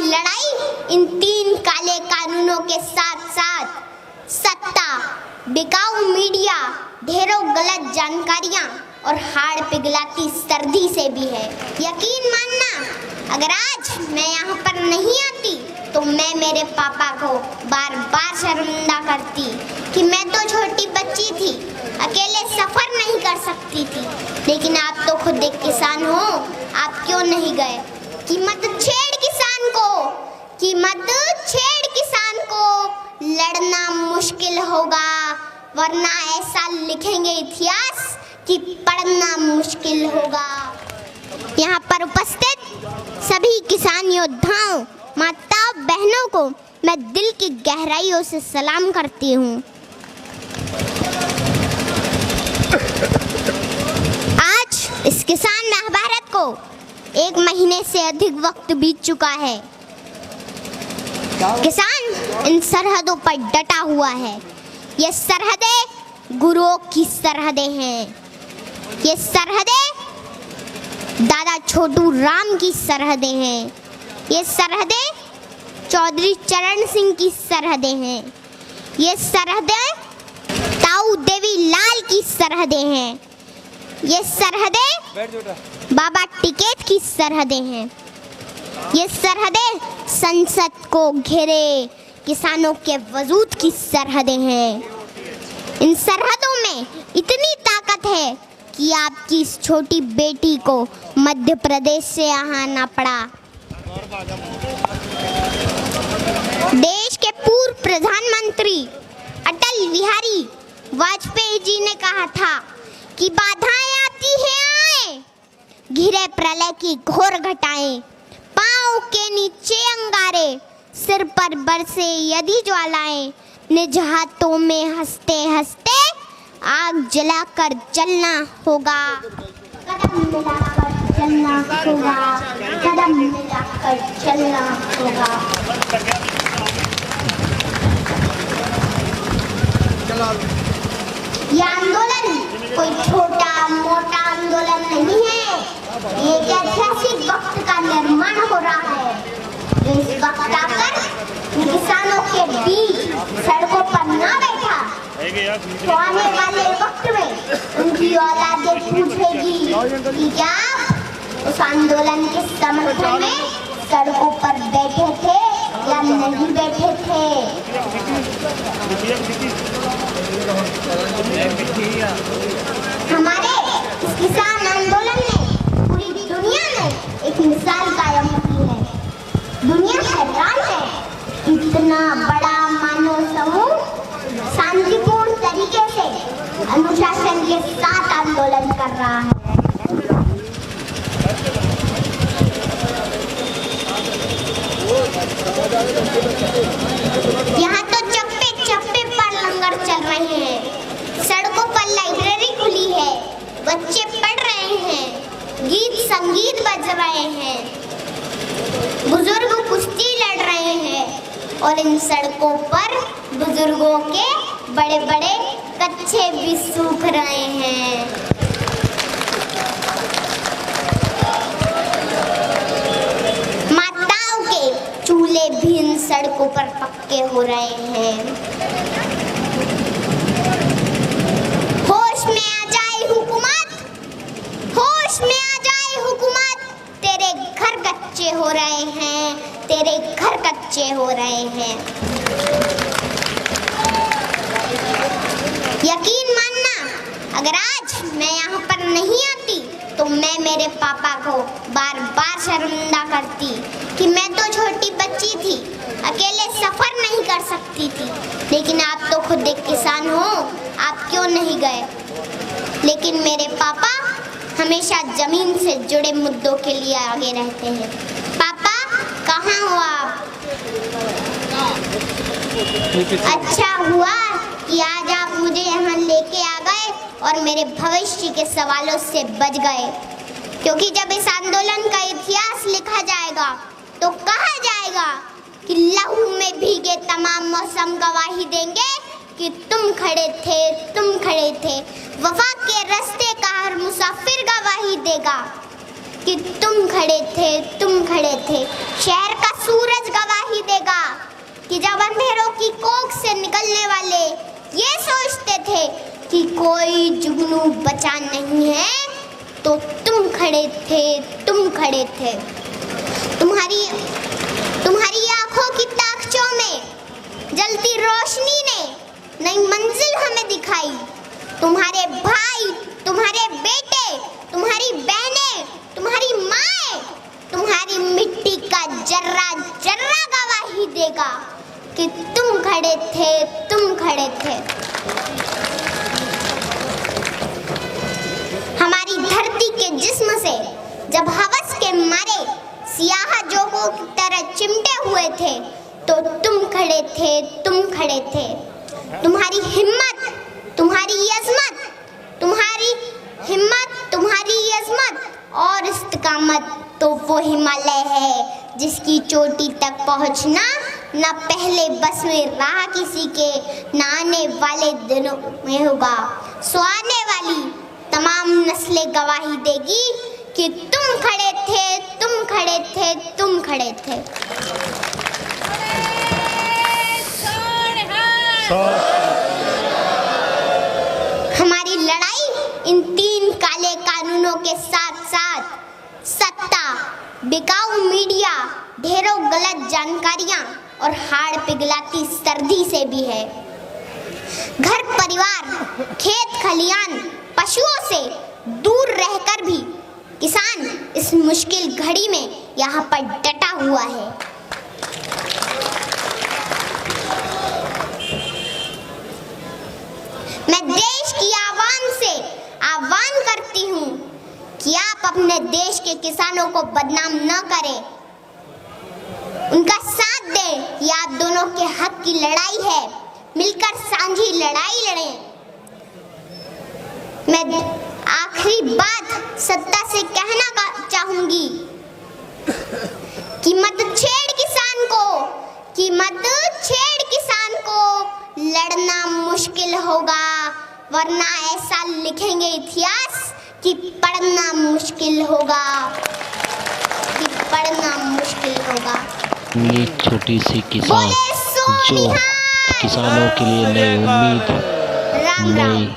लड़ाई इन 3 काले कानूनों के साथ साथ सत्ता, बिकाऊ मीडिया, ढेरों गलत जानकारियां और हाड़ पिघलाती सर्दी से भी है। यकीन मानना, अगर आज मैं यहाँ पर नहीं आती तो मैं मेरे पापा को बार बार शर्मिंदा करती कि मैं तो छोटी बच्ची थी, अकेले सफर नहीं कर सकती थी। लेकिन आप तो खुद एक किसान हो, आप क्यों नहीं गए? कि मत छेड़ किसान को, कि मत छेड़ किसान को, लड़ना मुश्किल होगा, वरना ऐसा लिखेंगे इतिहास कि पढ़ना मुश्किल होगा। यहाँ पर उपस्थित सभी किसान योद्धाओं, माताओं, बहनों को मैं दिल की गहराइयों से सलाम करती हूँ। आज इस किसान महाभारत को 1 महीने से अधिक वक्त बीत चुका है। किसान इन सरहदों पर डटा हुआ है। ये सरहदें गुरुओं की सरहदें हैं। ये सरहदें दादा छोटू राम की सरहदें हैं। ये सरहदें चौधरी चरण सिंह की सरहदें हैं। ये सरहदें ताऊ देवी लाल की सरहदें हैं। ये सरहदें बाबा टिकैत की सरहदें हैं। ये सरहदें संसद को घेरे किसानों के वजूद की सरहदें हैं। इन सरहदों में इतनी ताकत है कि आपकी इस छोटी बेटी को मध्य प्रदेश से यहाँ आना पड़ा। देश के पूर्व प्रधानमंत्री अटल बिहारी वाजपेयी जी ने कहा था कि बाधाएं आती हैं आए, घिरे प्रलय की घोर घटाएं, पाँव के नीचे अंगारे, सिर पर बरसे यदि ज्वालाएं, निज हाथों में हंसते हंसते आग जलाकर जलना होगा। कदम मिलाकर चलना होगा, कदम मिलाकर चलना होगा। ये आंदोलन कोई छोटा मोटा आंदोलन नहीं है। ये एक ऐतिहासिक वक्त का निर्माण हो रहा है, जो इस वक्त आकर किसानों के बीच सड़कों पर ना बैठा तो आने वाले वक्त में उनकी औलादें पूछेगी कि क्या उस आंदोलन के समर्थन में सड़कों पर बैठे थे या नहीं बैठे थे। हमारे इस किसान आंदोलन ने पूरी दुनिया में एक मिसाल कायम की है। दुनिया हैरान है, इतना बड़ा मानव समूह शांतिपूर्ण तरीके से अनुशासन के साथ आंदोलन कर रहा है। यहाँ तो चप्पे चप्पे पर लंगर चल रहे हैं, सड़कों पर लाइब्रेरी खुली है, बच्चे पढ़ रहे हैं, गीत संगीत बज रहे हैं, बुजुर्ग कुश्ती लड़ रहे हैं और इन सड़कों पर बुजुर्गों के बड़े बड़े कच्छे भी सूख रहे हैं। माताओं के चूल्हे भी इन सड़कों पर पक्के हो रहे हैं। होश में आ जाए हुकूमत, होश में आ जाए हुकूमत, तेरे घर कच्चे हो रहे हैं, तेरे घर कच्चे हो रहे हैं। यकीन मानना, अगर आज मैं यहाँ पर नहीं आती तो मैं मेरे पापा को बार बार शर्मिंदा करती कि मैं तो छोटी बच्ची थी, अकेले सफर नहीं कर सकती थी। लेकिन आप तो खुद एक किसान हो, आप क्यों नहीं गए? लेकिन मेरे पापा हमेशा जमीन से जुड़े मुद्दों के लिए आगे रहते हैं। पापा कहाँ हो आप? अच्छा हुआ कि आज आप मुझे यहाँ लेके आ गए और मेरे भविष्य के सवालों से बच गए, क्योंकि जब इस आंदोलन का इतिहास लिखा जाएगा तो कहा जाएगा कि लहू में भीगे तमाम मौसम गवाही देंगे कि तुम खड़े थे, तुम खड़े थे। वफा के रास्ते का हर मुसाफिर गवाही देगा कि तुम खड़े थे, तुम खड़े थे। शहर का सूरज कि कोई जुगनू बचा नहीं है, तो तुम खड़े थे, तुम खड़े थे। तुम्हारी आंखों की ताकचों में जलती रोशनी ने नई मंजिल हमें दिखाई। तुम्हारे भाई, तुम्हारे बेटे, तुम्हारी बहनें, तुम्हारी माएं, तुम्हारी मिट्टी का जर्रा जर्रा गवाही देगा कि तुम खड़े थे, तुम खड़े थे। हमारी धरती के जिस्म से जब हवस के मारे सियाह जोगों की तरह चिमटे हुए थे, तो तुम खड़े थे, तुम खड़े थे। तुम्हारी हिम्मत, तुम्हारी अज़मत, तुम्हारी हिम्मत, तुम्हारी अज़मत और इस्तिकामत तो वो हिमालय है जिसकी चोटी तक पहुंचना न पहले बस में रहा किसी के, न आने वाले दिनों में होगा। सो आने वाली तमाम नस्लें गवाही देगी कि तुम खड़े थे, तुम खड़े थे, तुम खड़े थे। हमारी लड़ाई इन 3 काले कानूनों के साथ साथ सत्ता, बिकाऊ मीडिया, ढेरों गलत जानकारियां और हाड़ पिघलाती सर्दी से भी है। घर परिवार, खेत खलियान, पशुओं से दूर रहकर भी किसान इस मुश्किल घड़ी में यहाँ पर डटा हुआ है। मैं देश की आवाम से आह्वान करती हूँ कि आप अपने देश के किसानों को बदनाम न करें, उनका साथ दें। ये आप दोनों के हक की लड़ाई है, मिलकर साझी लड़ाई लड़ें। मैं आखिरी बात सत्ता से कहना चाहूंगी कि मत छेड़ किसान को, कि मत छेड़ किसान को, लड़ना मुश्किल होगा, वरना ऐसा लिखेंगे इतिहास कि पढ़ना मुश्किल होगा, कि पढ़ना मुश्किल होगा। ये छोटी सी किसान जो किसानों के लिए नई उम्मीद, नई